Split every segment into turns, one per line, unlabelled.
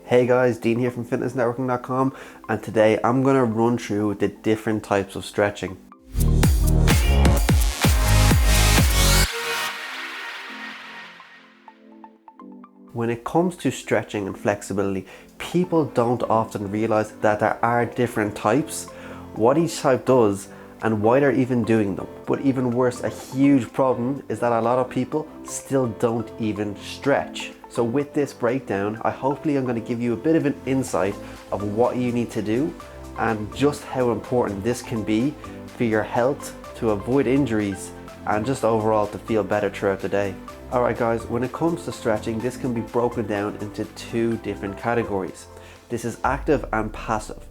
Hey guys, Dean here from fitnessnetworking.com, and today I'm going to run through the different types of stretching. When it comes to stretching and flexibility, people don't often realize that there are different types, what each type does, and why they're even doing them. But even worse, a huge problem is that a lot of people still don't even stretch. So with this breakdown, hopefully I'm going to give you a bit of an insight of what you need to do and just how important this can be for your health, to avoid injuries, and just overall to feel better throughout the day. Alright guys, when it comes to stretching, this can be broken down into two different categories. This is active and passive.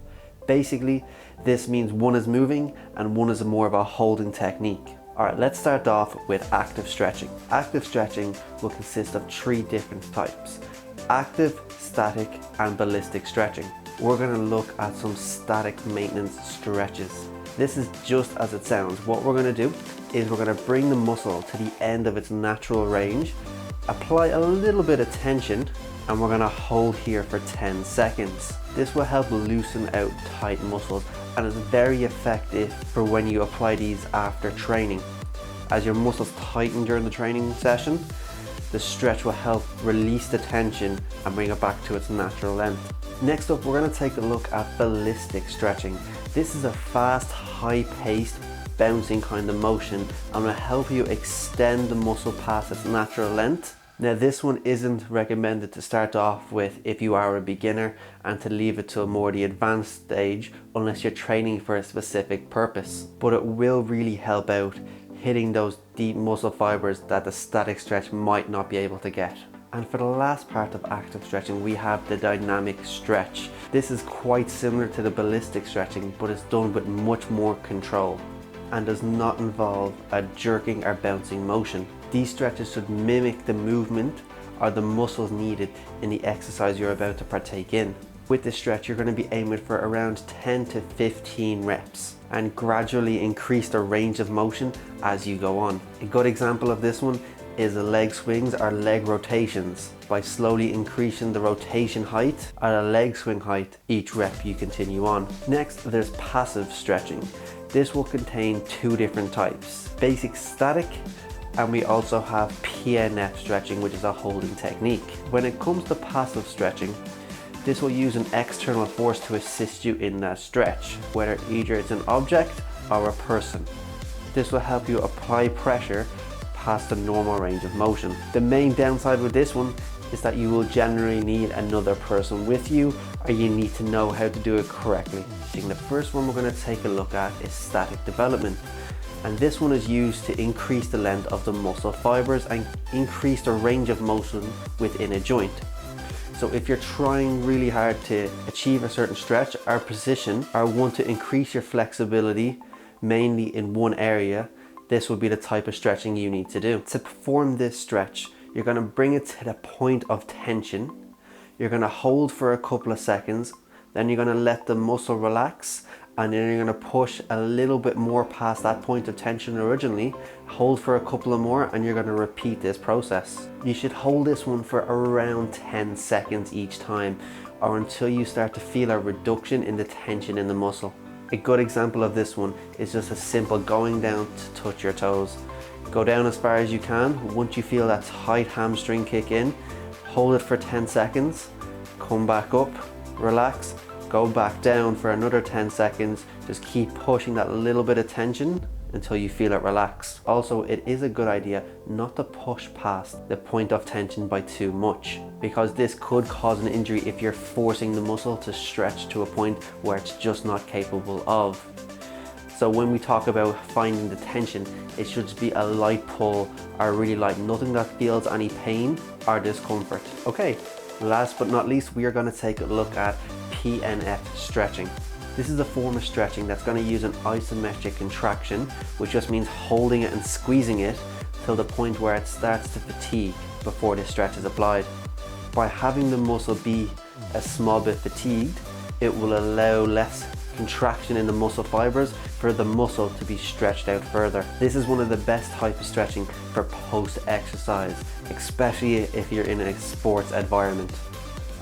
Basically, this means one is moving and one is more of a holding technique. Alright, let's start off with active stretching. Active stretching will consist of three different types: active, static, and ballistic stretching. We're going to look at some static maintenance stretches. This is just as it sounds. What we're going to do is we're going to bring the muscle to the end of its natural range, apply a little bit of tension, and we're going to hold here for 10 seconds. This will help loosen out tight muscles and is very effective for when you apply these after training. As your muscles tighten during the training session, the stretch will help release the tension and bring it back to its natural length. Next up, we're going to take a look at ballistic stretching. This is a fast, high-paced, bouncing kind of motion and will help you extend the muscle past its natural length. Now this one isn't recommended to start off with if you are a beginner, and to leave it to more the advanced stage unless you're training for a specific purpose. But it will really help out hitting those deep muscle fibers that the static stretch might not be able to get. And for the last part of active stretching, we have the dynamic stretch. This is quite similar to the ballistic stretching, but it's done with much more control and does not involve a jerking or bouncing motion. These stretches should mimic the movement or the muscles needed in the exercise you're about to partake in. With this stretch, you're going to be aiming for around 10 to 15 reps and gradually increase the range of motion as you go on. A good example of this one is the leg swings or leg rotations. By slowly increasing the rotation height or the leg swing height each rep you continue on. Next, there's passive stretching. This will contain two different types: basic static, and we also have PNF stretching, which is a holding technique. When it comes to passive stretching, this will use an external force to assist you in that stretch, whether either it's an object or a person. This will help you apply pressure past the normal range of motion. The main downside with this one is that you will generally need another person with you, or you need to know how to do it correctly. The first one we're going to take a look at is static development. And this one is used to increase the length of the muscle fibers and increase the range of motion within a joint. So if you're trying really hard to achieve a certain stretch or position, or want to increase your flexibility mainly in one area, this will be the type of stretching you need to do. To perform this stretch, you're going to bring it to the point of tension. You're going to hold for a couple of seconds, then you're going to let the muscle relax, and then you're going to push a little bit more past that point of tension originally, hold for a couple of more, and you're going to repeat this process. You should hold this one for around 10 seconds each time, or until you start to feel a reduction in the tension in the muscle. A good example of this one is just a simple going down to touch your toes. Go down as far as you can. Once you feel that tight hamstring kick in, hold it for 10 seconds, come back up, relax, go back down for another 10 seconds. Just keep pushing that little bit of tension until you feel it relax. Also, it is a good idea not to push past the point of tension by too much, because this could cause an injury if you're forcing the muscle to stretch to a point where it's just not capable of. So when we talk about finding the tension, it should just be a light pull or really light, nothing that feels any pain or discomfort. Okay, last but not least, we are going to take a look at PNF stretching. This is a form of stretching that's going to use an isometric contraction, which just means holding it and squeezing it till the point where it starts to fatigue before the stretch is applied. By having the muscle be a small bit fatigued, it will allow less contraction in the muscle fibers for the muscle to be stretched out further. This is one of the best type of stretching for post-exercise, especially if you're in a sports environment.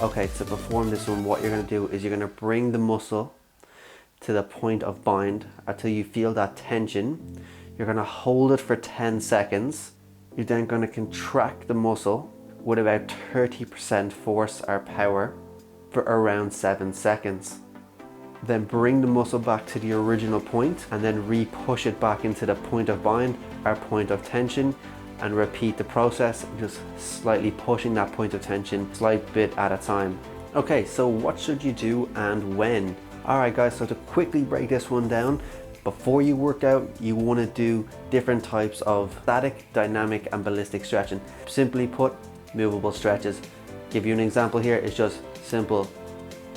Okay, to perform this one, what you're going to do is you're going to bring the muscle to the point of bind until you feel that tension. You're going to hold it for 10 seconds. You're then going to contract the muscle with about 30% force or power for around 7 seconds. Then bring the muscle back to the original point and then re-push it back into the point of bind or point of tension, and repeat the process, just slightly pushing that point of tension slight bit at a time. Okay, so what should you do and when? Alright guys, so to quickly break this one down, before you work out, you want to do different types of static, dynamic and ballistic stretching. Simply put, movable stretches. Give you an example here, it's just simple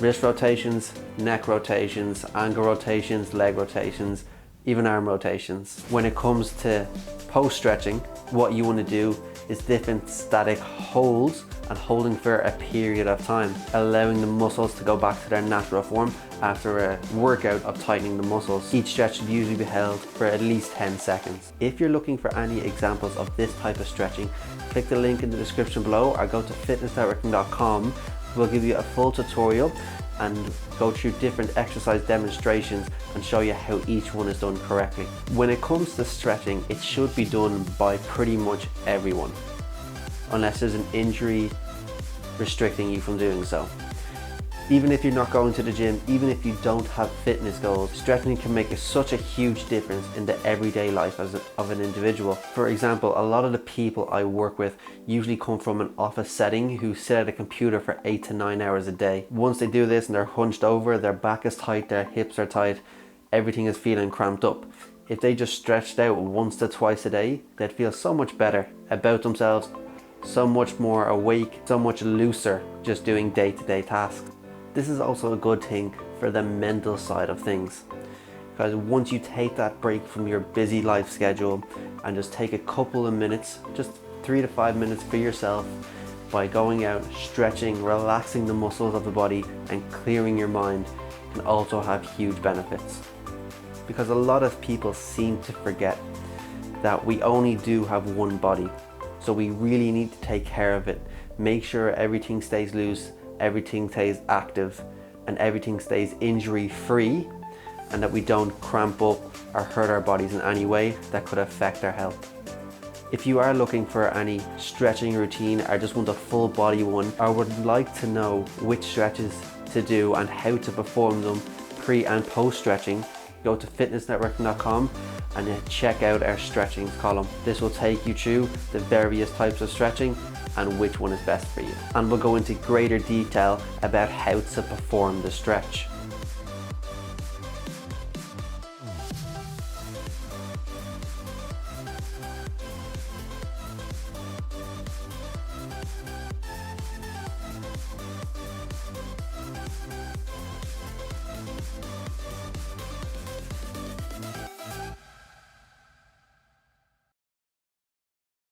wrist rotations, neck rotations, ankle rotations, leg rotations, even arm rotations. When it comes to post stretching, what you want to do is different static holds and holding for a period of time, allowing the muscles to go back to their natural form after a workout of tightening the muscles. Each stretch should usually be held for at least 10 seconds. If you're looking for any examples of this type of stretching, click the link in the description below or go to fitnessnetworking.com. We'll give you a full tutorial and go through different exercise demonstrations and show you how each one is done correctly. When it comes to stretching, it should be done by pretty much everyone, unless there's an injury restricting you from doing so. Even if you're not going to the gym, even if you don't have fitness goals, stretching can make such a huge difference in the everyday life of an individual. For example, a lot of the people I work with usually come from an office setting who sit at a computer for 8 to 9 hours a day. Once they do this and they're hunched over, their back is tight, their hips are tight, everything is feeling cramped up. If they just stretched out once to twice a day, they'd feel so much better about themselves, so much more awake, so much looser just doing day-to-day tasks. This is also a good thing for the mental side of things, because once you take that break from your busy life schedule and just take a couple of minutes, just 3 to 5 minutes for yourself, by going out, stretching, relaxing the muscles of the body and clearing your mind, can also have huge benefits. Because a lot of people seem to forget that we only do have one body, so we really need to take care of it. Make sure everything stays loose, everything stays active, and everything stays injury free, and that we don't cramp up or hurt our bodies in any way that could affect our health. If you are looking for any stretching routine or just want a full body one, or would like to know which stretches to do and how to perform them pre and post stretching, go to fitnessnetworking.com and then check out our stretching column. This will take you through the various types of stretching and which one is best for you. And we'll go into greater detail about how to perform the stretch.